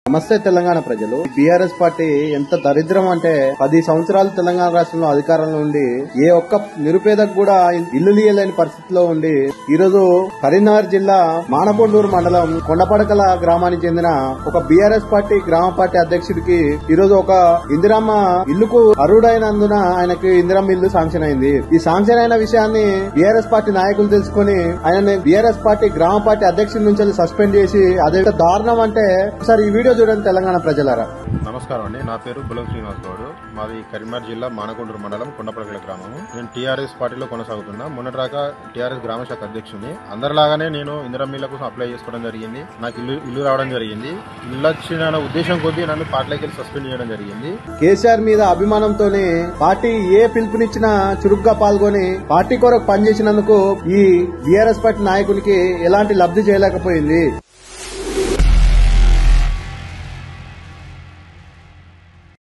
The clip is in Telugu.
నమస్తే తెలంగాణ ప్రజలు. బీఆర్ఎస్ పార్టీ ఎంత దరిద్రం అంటే 10 సంవత్సరాలు తెలంగాణ రాష్ట్రంలో అధికారంలో ఉండి ఏ ఒక్క నిరుపేదకు కూడా ఇల్లు లీయలేని పరిస్థితిలో ఉండి ఈరోజు కరీంనగర్ జిల్లా మానకొండూరు మండలం కొండపడకల గ్రామానికి చెందిన ఒక బీఆర్ఎస్ పార్టీ గ్రామ పార్టీ అధ్యక్షుడికి ఈరోజు ఒక ఇందిరమ్మ ఇల్లుకు అర్హుడైనందున ఆయనకి ఇందిరమ్మ ఇల్లు శాంక్షన్ అయింది. ఈ శాంక్షన్ అయిన విషయాన్ని బీఆర్ఎస్ పార్టీ నాయకులు తెలుసుకుని ఆయన బీఆర్ఎస్ పార్టీ గ్రామ పార్టీ అధ్యక్షుడి నుంచి సస్పెండ్ చేసి అదే దారుణం అంటే ఒకసారి ఈ వీడియో చూడండి తెలంగాణ ప్రజలారా. నమస్కారం అండి, నా పేరు బులం శ్రీనివాస్ గౌడ్. మాది కరీంనగర్ జిల్లా మానకొండూరు మండలం కొండపడకల గ్రామము. నేను టీఆర్ఎస్ పార్టీలో కొనసాగుతున్నా. మొన్నటిదాకా టీఆర్ఎస్ గ్రామ శాఖ అధ్యక్షుని. అందరిలాగానే నేను ఇందిరమ్మ ఇళ్ల కోసం అప్లై చేసుకోవడం జరిగింది. నాకు ఇల్లు రావడం జరిగింది. ఇల్లు వచ్చిన ఉద్దేశం కొద్దీ నన్ను పార్టీలోకి వెళ్ళి సస్పెండ్ చేయడం జరిగింది. కేసీఆర్ మీద అభిమానంతోనే పార్టీ ఏ పిలుపునిచ్చినా చురుగ్గా పాల్గొని పార్టీ కొరకు పనిచేసినందుకు ఈ బీఆర్ఎస్ పార్టీ నాయకునికి ఎలాంటి లబ్ధి చేయలేకపోయింది.